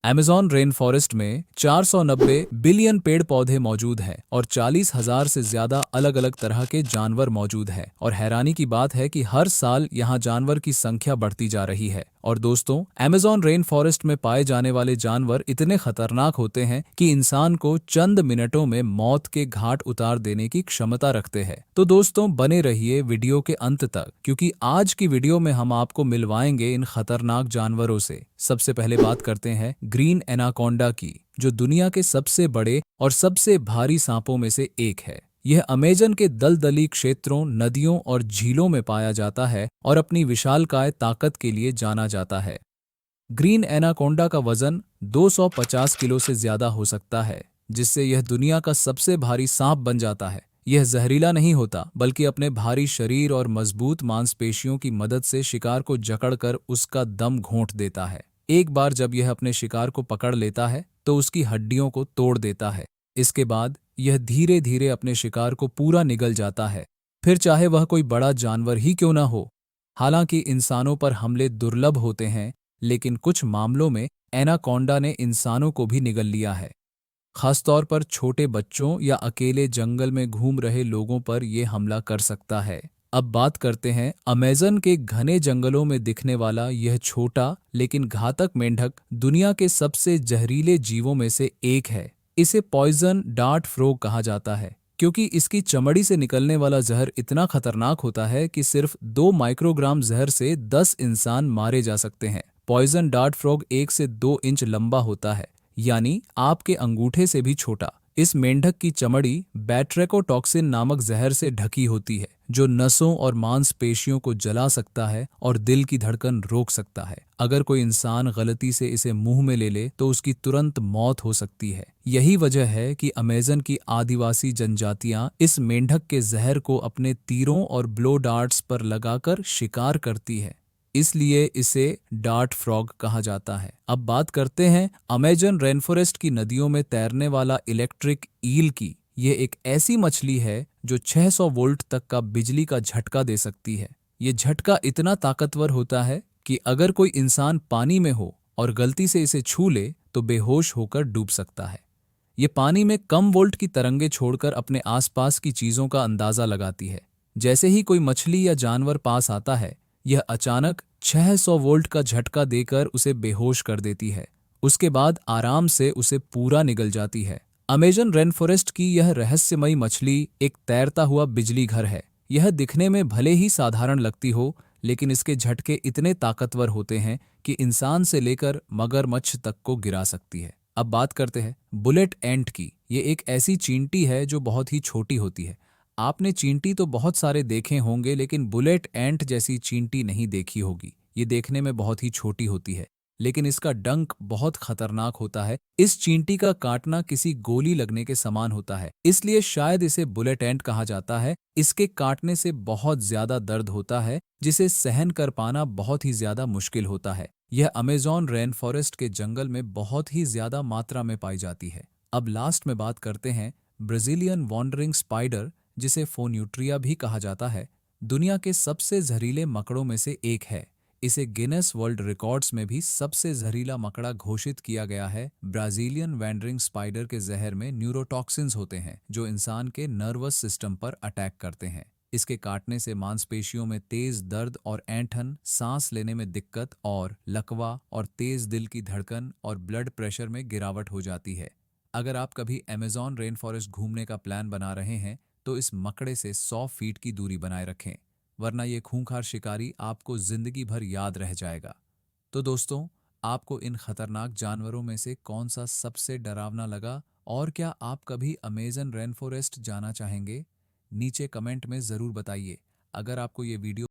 Amazon rain forest में 490 billion पेड़ पौधे मौजूद हैं और 40,000 से ज्यादा अलग अलग तरह के जानवर मौजूद हैं। और हैरानी की बात है कि हर साल यहाँ जानवर की संख्या बढ़ती जा रही है। और दोस्तों, अमेज़न रेन फॉरेस्ट में पाए जाने वाले जानवर इतने खतरनाक होते हैं कि इंसान को चंद मिनटों में मौत के घाट उतार देने की क्षमता रखते हैं। तो दोस्तों, बने रहिए वीडियो के अंत तक, क्योंकि आज की वीडियो में हम आपको मिलवाएंगे इन खतरनाक जानवरों से। सबसे पहले बात करते हैं ग्रीन एनाकोंडा की, जो दुनिया के सबसे बड़े और सबसे भारी सांपों में से एक है। यह अमेजन के दलदली क्षेत्रों, नदियों और झीलों में पाया जाता है और अपनी विशालकाय ताकत के लिए जाना जाता है। ग्रीन एनाकोंडा का वजन 250 किलो से ज्यादा हो सकता है, जिससे यह दुनिया का सबसे भारी सांप बन जाता है। यह जहरीला नहीं होता, बल्कि अपने भारी शरीर और मजबूत मांसपेशियों की मदद से शिकार को जकड़कर उसका दम घोंट देता है। एक बार जब यह अपने शिकार को पकड़ लेता है तो उसकी हड्डियों को तोड़ देता है। इसके बाद यह धीरे धीरे अपने शिकार को पूरा निगल जाता है, फिर चाहे वह कोई बड़ा जानवर ही क्यों ना हो। हालांकि इंसानों पर हमले दुर्लभ होते हैं, लेकिन कुछ मामलों में एनाकोंडा ने इंसानों को भी निगल लिया है। खासतौर पर छोटे बच्चों या अकेले जंगल में घूम रहे लोगों पर यह हमला कर सकता है। अब बात करते हैं अमेज़न के घने जंगलों में दिखने वाला यह छोटा लेकिन घातक मेंढक दुनिया के सबसे जहरीले जीवों में से एक है। इसे पॉइजन डार्ट फ्रॉग कहा जाता है, क्योंकि इसकी चमड़ी से निकलने वाला जहर इतना खतरनाक होता है कि सिर्फ 2 माइक्रोग्राम जहर से 10 इंसान मारे जा सकते हैं। पॉइजन डार्ट फ्रॉग 1 से 2 इंच लंबा होता है, यानी आपके अंगूठे से भी छोटा। इस मेंढक की चमड़ी बैट्रेकोटॉक्सिन नामक जहर से ढकी होती है, जो नसों और मांसपेशियों को जला सकता है और दिल की धड़कन रोक सकता है। अगर कोई इंसान गलती से इसे मुंह में ले ले तो उसकी तुरंत मौत हो सकती है। यही वजह है कि अमेज़न की आदिवासी जनजातियां इस मेंढक के जहर को अपने तीरों और ब्लो डार्ट्स पर लगाकर शिकार करती है, इसलिए इसे डार्ट फ्रॉग कहा जाता है। अब बात करते हैं अमेज़न रेनफॉरेस्ट की नदियों में तैरने वाला इलेक्ट्रिक ईल की। यह एक ऐसी मछली है जो 600 वोल्ट तक का बिजली का झटका दे सकती है। ये झटका इतना ताकतवर होता है कि अगर कोई इंसान पानी में हो और गलती से इसे छू ले तो बेहोश होकर डूब सकता है। ये पानी में कम वोल्ट की तरंगें छोड़कर अपने आसपास की चीजों का अंदाजा लगाती है। जैसे ही कोई मछली या जानवर पास आता है, यह अचानक 600 वोल्ट का झटका देकर उसे बेहोश कर देती है। उसके बाद आराम से उसे पूरा निगल जाती है। अमेज़न रेनफॉरेस्ट की यह रहस्यमयी मछली एक तैरता हुआ बिजली घर है। यह दिखने में भले ही साधारण लगती हो, लेकिन इसके झटके इतने ताकतवर होते हैं कि इंसान से लेकर मगरमच्छ तक को गिरा सकती है। अब बात करते हैं बुलेट एंट की। ये एक ऐसी चींटी है जो बहुत ही छोटी होती है। आपने चींटी तो बहुत सारे देखे होंगे, लेकिन बुलेट एंट जैसी चींटी नहीं देखी होगी। ये देखने में बहुत ही छोटी होती है, लेकिन इसका डंक बहुत खतरनाक होता है। इस चींटी का काटना किसी गोली लगने के समान होता है, इसलिए शायद इसे बुलेट एंट कहा जाता है। इसके काटने से बहुत ज्यादा दर्द होता है, जिसे सहन कर पाना बहुत ही ज्यादा मुश्किल होता है। यह अमेज़न रेन फॉरेस्ट के जंगल में बहुत ही ज्यादा मात्रा में पाई जाती है। अब लास्ट में बात करते हैं ब्राजीलियन वॉन्डरिंग स्पाइडर, जिसे फोन्यूट्रिया भी कहा जाता है। दुनिया के सबसे जहरीले मकड़ों में से एक है। इसे गिनेस वर्ल्ड रिकॉर्ड्स में भी सबसे जहरीला मकड़ा घोषित किया गया है। ब्राजीलियन वैंडरिंग स्पाइडर के जहर में न्यूरोटॉक्सिन्स होते हैं, जो इंसान के नर्वस सिस्टम पर अटैक करते हैं। इसके काटने से मांसपेशियों में तेज दर्द और ऐंठन, सांस लेने में दिक्कत और लकवा और तेज दिल की धड़कन और ब्लड प्रेशर में गिरावट हो जाती है। अगर आप कभी अमेज़न रेन फॉरेस्ट घूमने का प्लान बना रहे हैं तो इस मकड़े से 100 फीट की दूरी बनाए रखें, वरना ये खूंखार शिकारी आपको जिंदगी भर याद रह जाएगा। तो दोस्तों, आपको इन खतरनाक जानवरों में से कौन सा सबसे डरावना लगा, और क्या आप कभी अमेज़न रेन फॉरेस्ट जाना चाहेंगे? नीचे कमेंट में ज़रूर बताइए। अगर आपको ये वीडियो